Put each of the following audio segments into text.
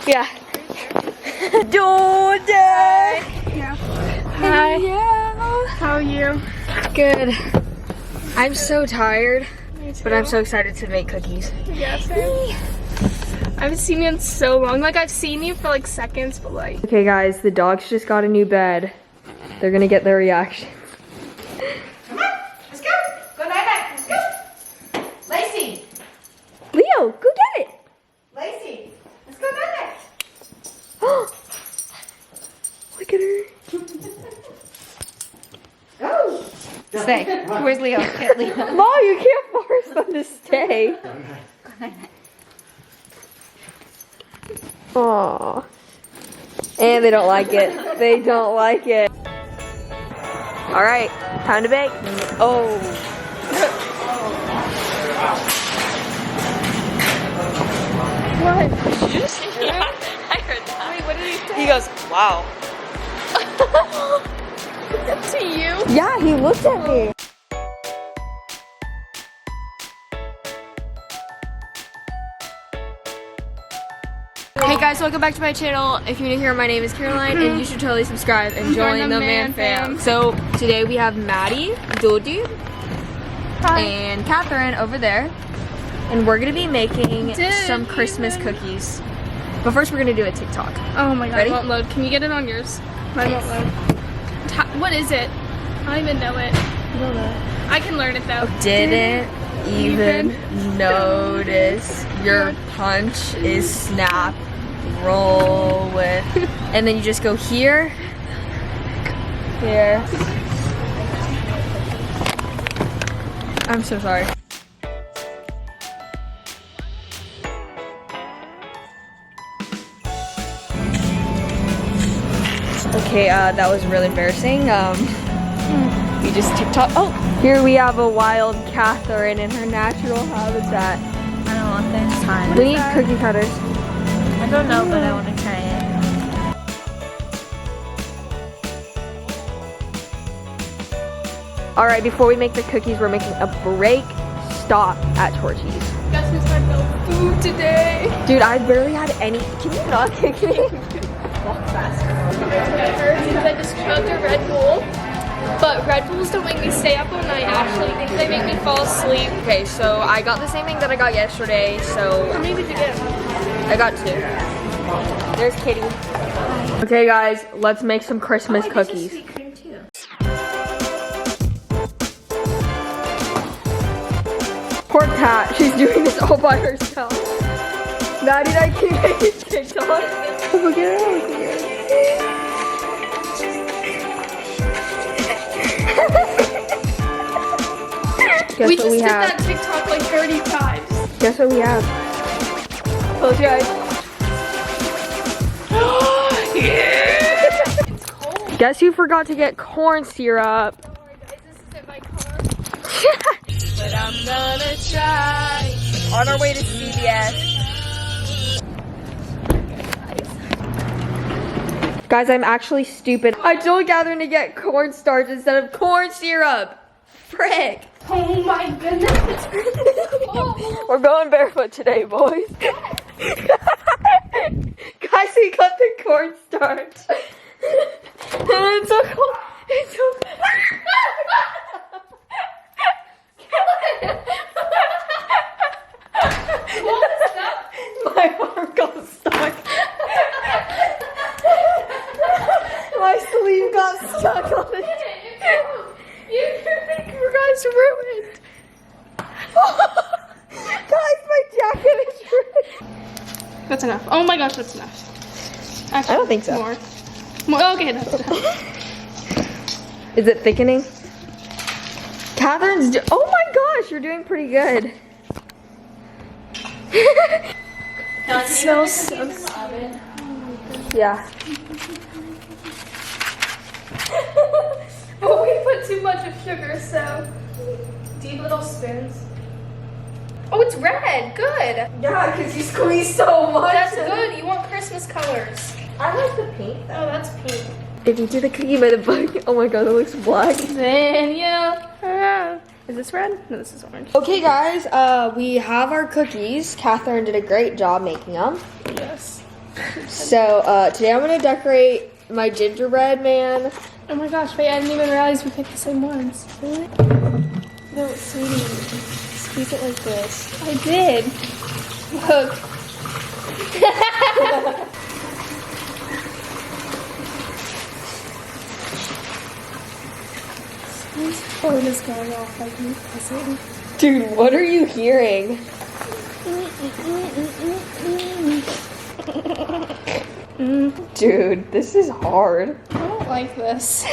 Yeah. Georgia! Yeah. Hi. Yeah. How are you? Good. I'm so tired, but I'm so excited to make cookies. Yeah, same. I haven't seen you in so long. Like, I've seen you for like seconds, but like. Okay guys, the dogs just got a new bed. They're gonna get their reaction. Come on, let's go. Go night-night, let's go. Lacey, Leo, go get it. Lacey, let's go night-night. Look at her. Go. Stay. Where's Leo? Get Leo. Mom, you can't force them to stay. Aww. And they don't like it. They don't like it. All right, time to bake. Oh. What? Yeah, I heard that. Wait, what did he say? He goes, wow. To you? Yeah, he looked at me. Hey guys, welcome back to my channel. If you're new here, my name is Caroline, and you should totally subscribe and join the Man Fam. So today we have Maddie, Dodi, and Catherine over there, and we're gonna be making some Christmas cookies. But first, we're gonna do a TikTok. Oh my god, Ready? it won't load. Can you get it on yours? Mine won't load. What is it? I don't even know it. I can learn it though. Didn't even notice your punch is snap. Roll with, and then you just go here, here. I'm so sorry. Okay, that was really embarrassing. We just TikTok. Oh, here we have a wild Catherine in her natural habitat. I don't want this time. We need cookie cutters. I don't know, but I want to try it. All right, before we make the cookies, we're making a break stop at Torchy's. Guess who's had no food today? Dude, I barely had any. Can you not kick me? Walk faster. Because I just chugged a Red Bull. But Red Bulls don't make me stay up all night, actually. They make me fall asleep. Okay, so I got the same thing that I got yesterday, so How many did you get? I got 2. There's Kitty. Okay, guys, let's make some Christmas cookies. Sweet cream too. Poor Kat, she's doing this all by herself. Maddie and I keep making TikTok. Look at her. Guess We what just we did have? that TikTok like 30 times. Guess what we have? Close your eyes. It's cold. Guess who forgot to get corn syrup? Sorry guys, this isn't my car. But I'm gonna try. On our way to CVS. Guys, I'm actually stupid. I told Catherine to get cornstarch instead of corn syrup. Frick. Oh my goodness, it's really cold. We're going barefoot today, boys. Guys, we got the cornstarch. It's so cold. It's so What is that? My arm got stuck. My sleeve got stuck on it. You think you guys ruined. Guys, my jacket is ruined. That's enough. Oh my gosh, that's enough. Actually, I don't think so. More. Okay, that's enough. Is it thickening? Catherine's oh my gosh, you're doing pretty good. It smells so Yeah. But we put too much of sugar, so deep little spoons. Oh, it's red. Good. Yeah, because you squeeze so much. That's good. You want Christmas colors. I like the pink Oh, though. that's pink. If you do the cookie by the book, oh my god, that looks black. Then yeah. Is this red? No, this is orange. Okay guys, we have our cookies. Catherine did a great job making them. Yes. So today I'm gonna decorate my gingerbread man. Oh my gosh, wait, I didn't even realize we picked the same ones. Really? No, sweetie, squeeze it like this. I did. Look. This phone is going off like me puzzling. Dude, what are you hearing? Dude, this is hard. I don't like this.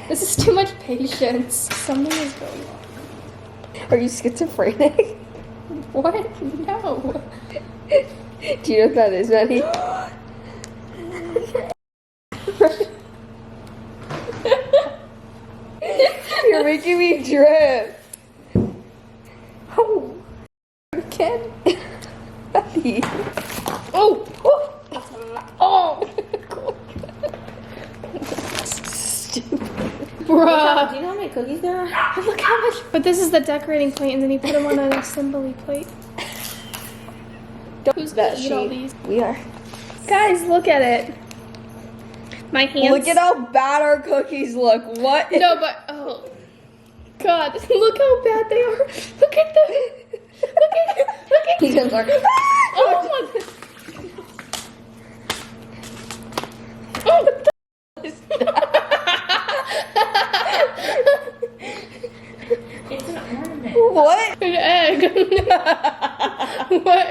This is too much patience. Something is going on. Are you schizophrenic? What? No. Do you know what that is, Maddie? You're making me drip. Oh. You can. Maddie. Oh! Oh! Stupid. Bruh. Do you know how many cookies there are? Look how much. But this is the decorating plate, and then you put them on an assembly plate. Who's gonna eat all these? We are. Guys, look at it. My hands. Look at how bad our cookies look. What? No, but oh, God! Look how bad they are. Look at them. Look at. These ones are. Oh my God. Oh. It's an ornament. What? An egg. What?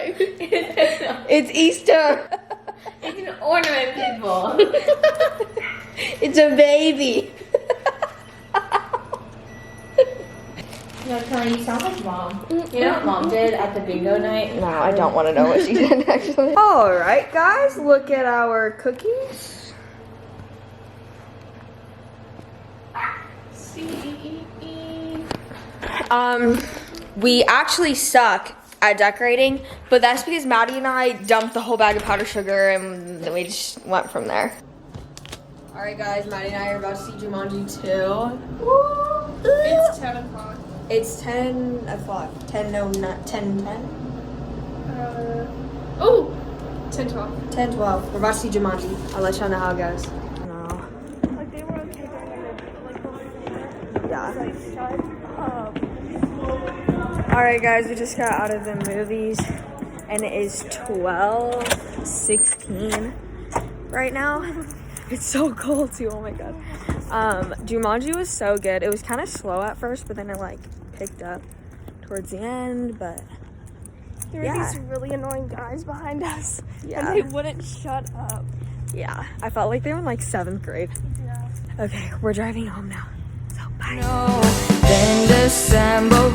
It's Easter. It's an ornament, people. It's a baby. No, Kelly, you sound like Mom. You know what Mom did at the bingo night? No, I don't want to know what she did actually. All right, guys, look at our cookies. We actually suck at decorating, but that's because Maddie and I dumped the whole bag of powdered sugar and then we just went from there. All right, guys, Maddie and I are about to see Jumanji 2. It's 10 o'clock. It's 10 o'clock. 10, no, not 10, 10? Oh, 10, 12. 10, 12. We're about to see Jumanji. I'll let y'all know how it goes. No. Like they were okay Yeah. like shut up. Alright guys, we just got out of the movies and it is 12:16 right now. It's so cold too, oh my god. Jumanji was so good. It was kind of slow at first, but then it like picked up towards the end, but There were these really annoying guys behind us. Yeah. And they wouldn't shut up. yeah, I felt like they were in like 7th grade. Yeah. Okay, we're driving home now. So bye. Then disassemble